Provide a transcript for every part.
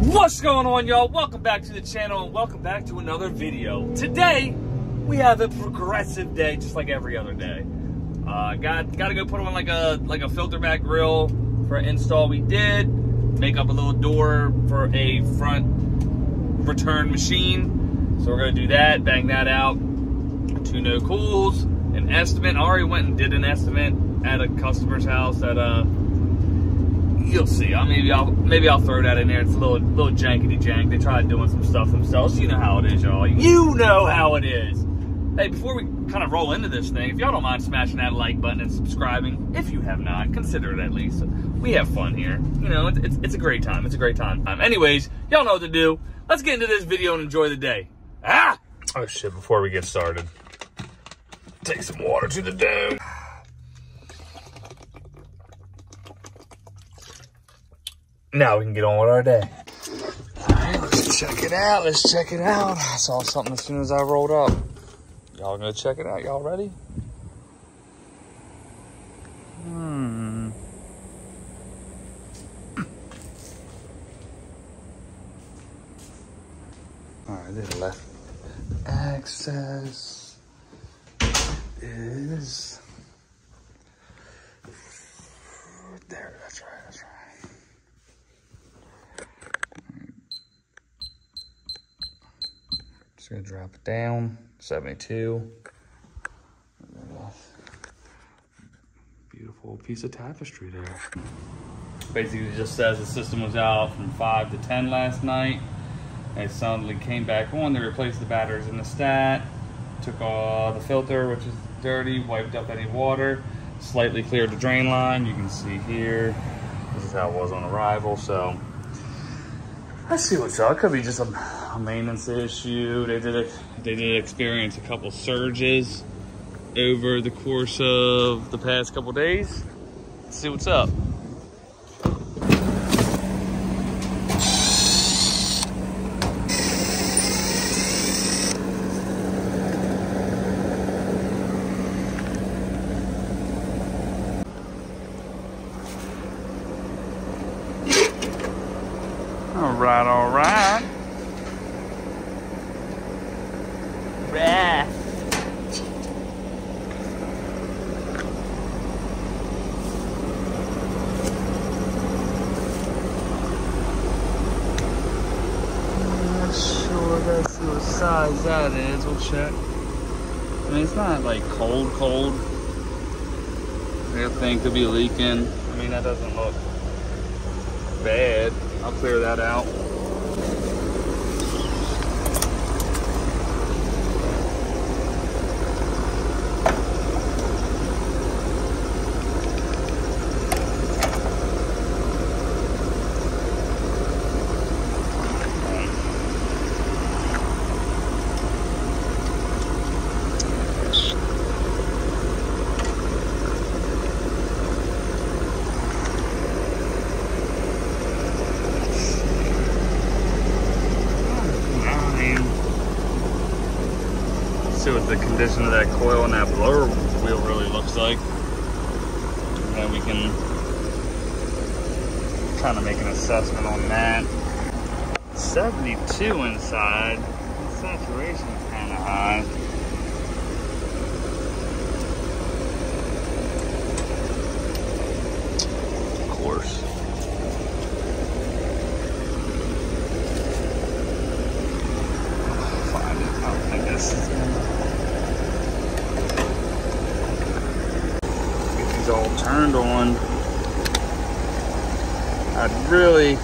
What's going on, y'all? Welcome back to the channel and welcome back to another video. Today we have a progressive day, just like every other day. Got to go put on like a filter back grill for an install. We did make up a little door for a front return machine, so we're gonna do that. Bang that out. 2 no cools. An estimate. I already went and did an estimate at a customer's house that you'll see. Maybe I'll throw that in there. It's a little jankety jank. They tried doing some stuff themselves. You know how it is, y'all. You know how it is. Hey, before we kind of roll into this thing, if y'all don't mind smashing that like button and subscribing, if you have not, consider it at least. We have fun here. You know, it's a great time. It's a great time. Anyways, y'all know what to do. Let's get into this video and enjoy the day. Ah! Oh shit! Before we get started, take some water to the dome. Now we can get on with our day. All right, let's check it out. Let's check it out. I saw something as soon as I rolled up. Y'all gonna check it out? Y'all ready? All right, this left access is there. That's right. That's right. Just gonna drop it down, 72. Beautiful piece of tapestry there. Basically it just says the system was out from 5 to 10 last night. It suddenly came back on. They replaced the batteries in the stat, took all the filter, which is dirty, wiped up any water, slightly cleared the drain line. You can see here, this is how it was on arrival. So let's see what's up. It could be just a maintenance issue. They did experience a couple surges over the course of the past couple days. Let's see what's up. All right. Rah. Not sure. Let's see what size that is. We'll check. I mean, it's not like cold. Everything could be leaking. I mean, that doesn't look bad. I'll clear that out. See what the condition of that coil and that blower wheel really looks like, and then we can kind of make an assessment on that. 72 inside, the saturation is kind of high. Of course. All turned on. I'm really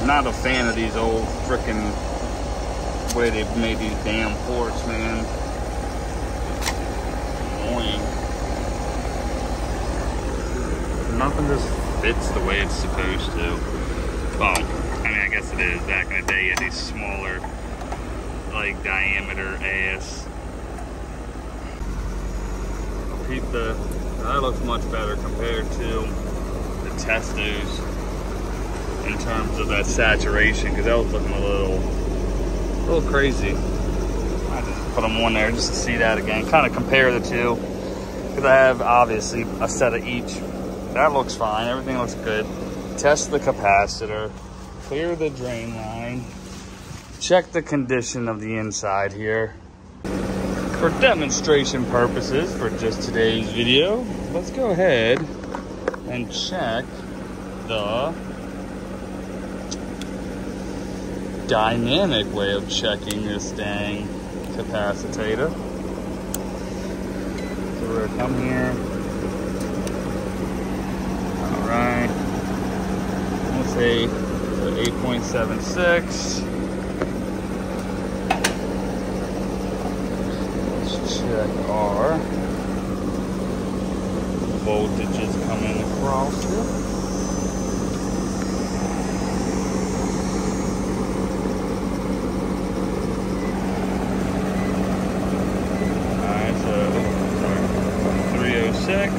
not a fan of these old frickin' way they've made these damn ports, man. Annoying. Nothing just fits the way it's supposed to. Well, I mean, I guess it is. Back in the day, you had these smaller, like, diameter ass. That looks much better compared to the Testos in terms of that saturation, because that was looking a little crazy. I just put them on there just to see that again, kind of compare the two, because I have obviously a set of each. That looks fine. Everything looks good. Test the capacitor. clear the drain line, check the condition of the inside here. For demonstration purposes, for just today's video, let's go ahead and check the dynamic way of checking this dang capacitor. So we're gonna come here. All right. Let's say 8.76. Let's check our voltages coming across here. Alright, so 306.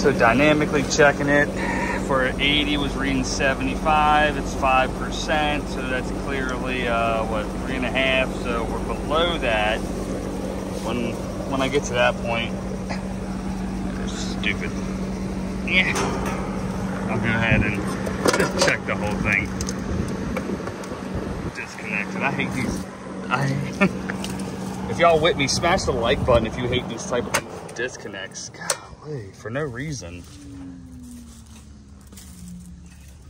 So dynamically checking it, for 80 was reading 75, it's 5%, so that's clearly, what, 3.5, so we're below that. When I get to that point, it's stupid. Yeah. I'll go ahead and just check the whole thing. Disconnected. I hate these. If y'all with me, smash the like button if you hate these type of disconnects. Golly, for no reason.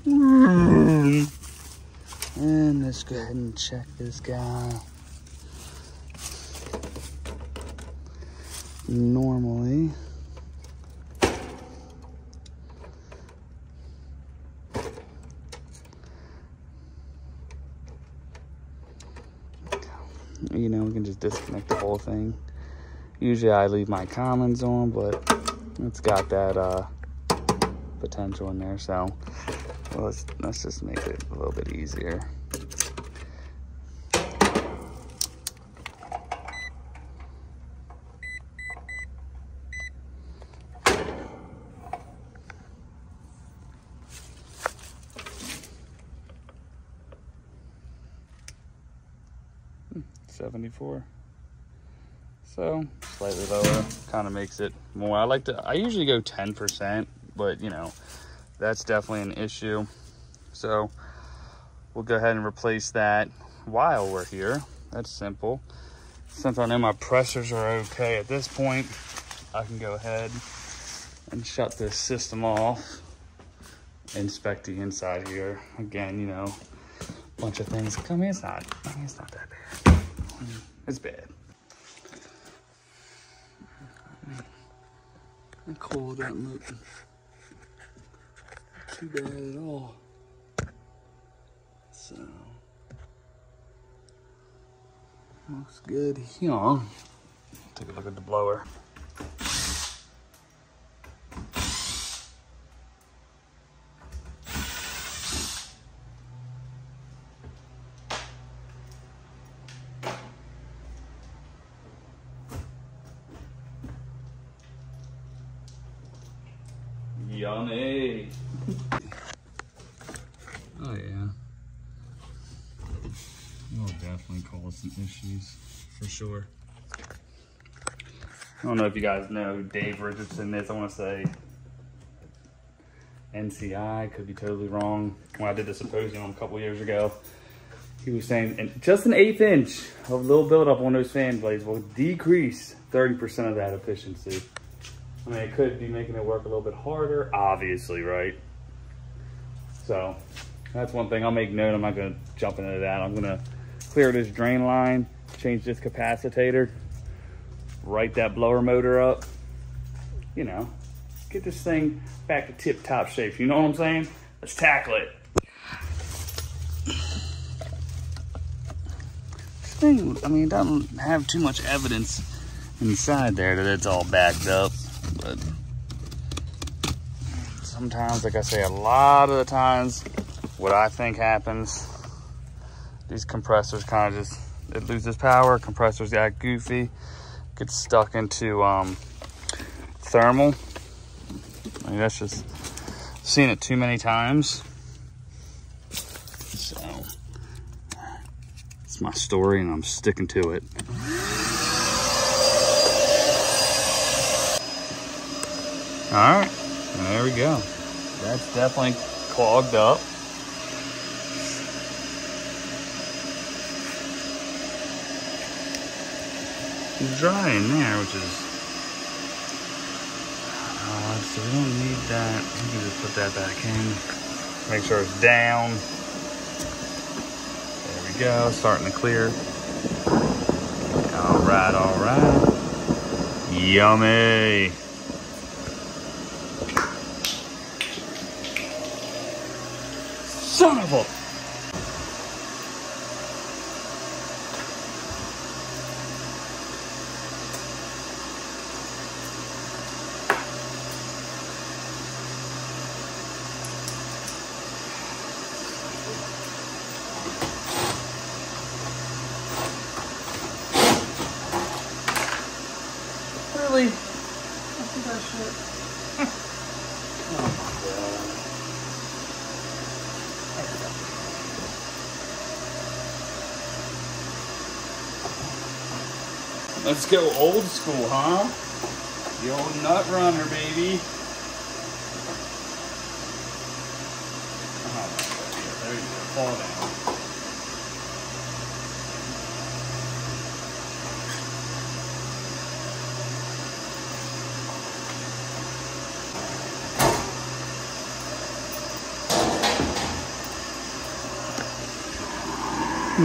And let's go ahead and check this guy. Normally, you know, we can just disconnect the whole thing. Usually I leave my commons on, but it's got that potential in there, so well, let's just make it a little bit easier. $74. So slightly lower, kind of makes it more. I usually go 10%, but you know, that's definitely an issue. So we'll go ahead and replace that while we're here. That's simple. Since I know my pressures are okay at this point, I can go ahead and shut this system off, inspect the inside here. Again, you know, a bunch of things. I mean, it's not that bad. It's bad. The coil doesn't look too bad at all. So, looks good here. Take a look at the blower. Yummy. Oh yeah. It'll definitely cause some issues for sure. I don't know if you guys know who Dave Richardson is. I want to say NCI, could be totally wrong. When I did the symposium a couple years ago, he was saying just an 1/8 inch of little buildup on those fan blades will decrease 30% of that efficiency. I mean, it could be making it work a little bit harder, obviously, right? So that's one thing I'll make note. I'm not gonna jump into that. I'm gonna clear this drain line, change this capacitor, right that blower motor up, you know, get this thing back to tip-top shape. You know what I'm saying? Let's tackle it. This thing, I mean, it doesn't have too much evidence inside there that it's all backed up. But sometimes, like I say, a lot of the times, what I think happens, these compressors kind of just, it loses power, compressors got goofy, gets stuck into thermal. I mean, that's just, seen it too many times. So, It's my story and I'm sticking to it. All right, there we go. That's definitely clogged up. It's dry in there, which is, so we don't need that. We can just put that back in. Make sure it's down. There we go, starting to clear. All right, all right. Yummy. Son of a... Really? I think I should. Oh my God. Let's go old school, huh? The old nut runner, baby. Oh, there you go. Fall down.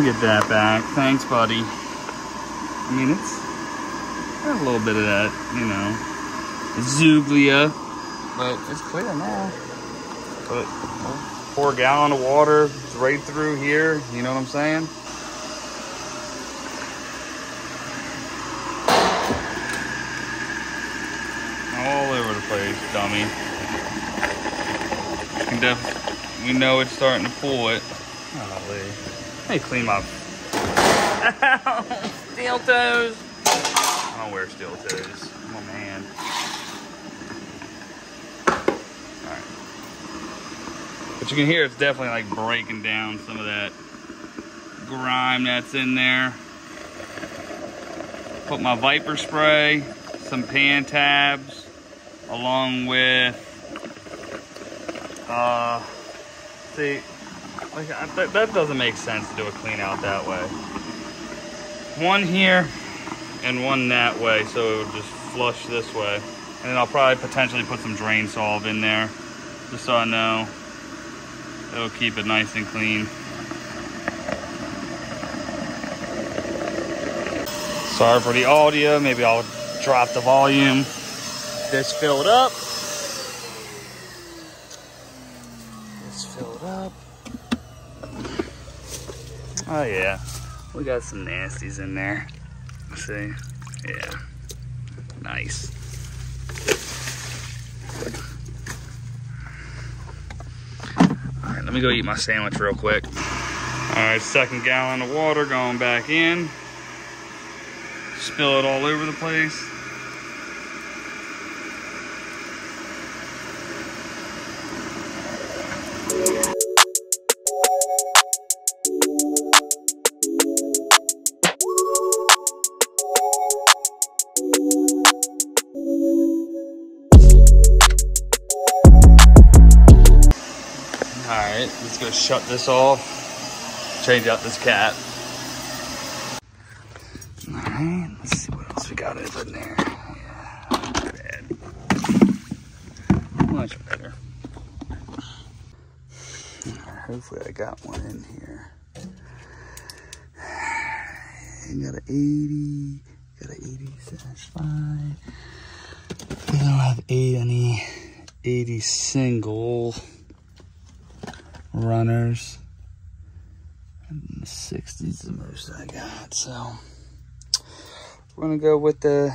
Get that back. Thanks, buddy. I mean, it's got a little bit of that, you know, zuglia, but it's clear now. But 4 gallons of water right through here, you know what I'm saying? All over the place, dummy. We know it's starting to pull it. Golly. Let me clean my steel toes. I don't wear steel toes. I'm on my hand. Alright. But you can hear it's definitely like breaking down some of that grime that's in there. Put my Viper spray, some pan tabs, along with see, like that doesn't make sense to do a clean out that way. One here and one that way, so it would just flush this way. And then I'll probably potentially put some drain solve in there, just so I know it'll keep it nice and clean. Sorry for the audio, maybe I'll drop the volume. This filled up. This filled up. Oh yeah, we got some nasties in there. See? Yeah, nice. All right, let me go eat my sandwich real quick. All right, 2nd gallon of water going back in. Spill it all over the place. Alright, let's go shut this off. Change out this cap. Alright, let's see what else we got over in there. Yeah, not bad. Much better. Right, hopefully I got one in here. Got an 80, got an 80/5. We don't have any 80 single runners, and the 60's the most I got, so we're gonna go with this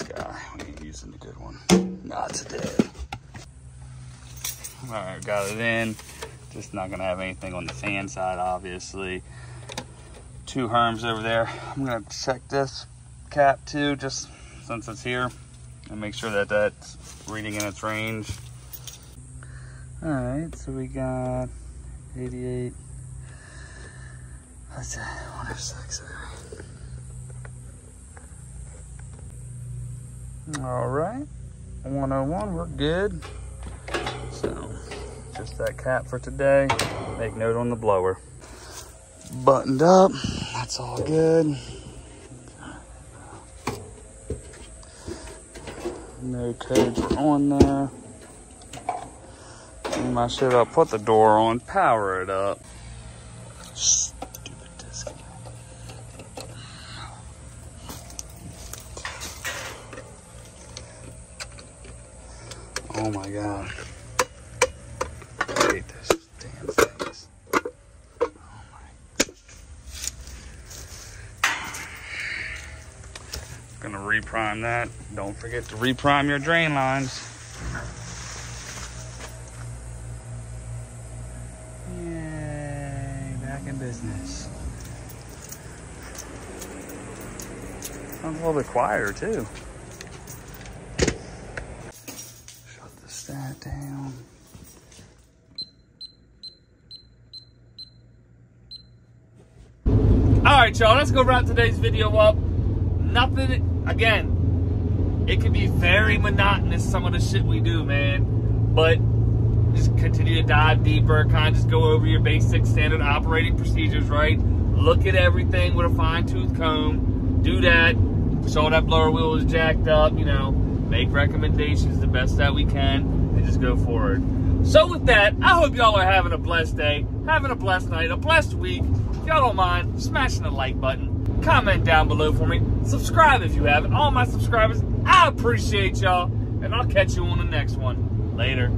guy. We ain't using the good one, not today. All right, got it in. Just not gonna have anything on the fan side, obviously. 2 Herms over there. I'm gonna check this cap too, just since it's here, and make sure that that's reading in its range. All right, so we got 88, Okay, 106. All right, 101, we're good. So, just that cap for today. Make note on the blower. Buttoned up, that's all good. No codes are on there. And I should have put the door on, power it up. Stupid disc. Oh my God. I hate this damn things. Oh my. Gonna reprime that. Don't forget to reprime your drain lines. Yay, back in business. Sounds a little bit quieter too. Shut the stat down. All right, y'all, let's go wrap today's video up. Nothing, again, it can be very monotonous, some of the shit we do, man. But just continue to dive deeper, kind of just go over your basic standard operating procedures, right? Look at everything with a fine-tooth comb. Do that. Show that blower wheel is jacked up, you know. Make recommendations the best that we can, and just go forward. So with that, I hope y'all are having a blessed day, having a blessed night, a blessed week. If y'all don't mind, smashing the like button. Comment down below for me. Subscribe if you haven't. All my subscribers, I appreciate y'all. And I'll catch you on the next one. Later.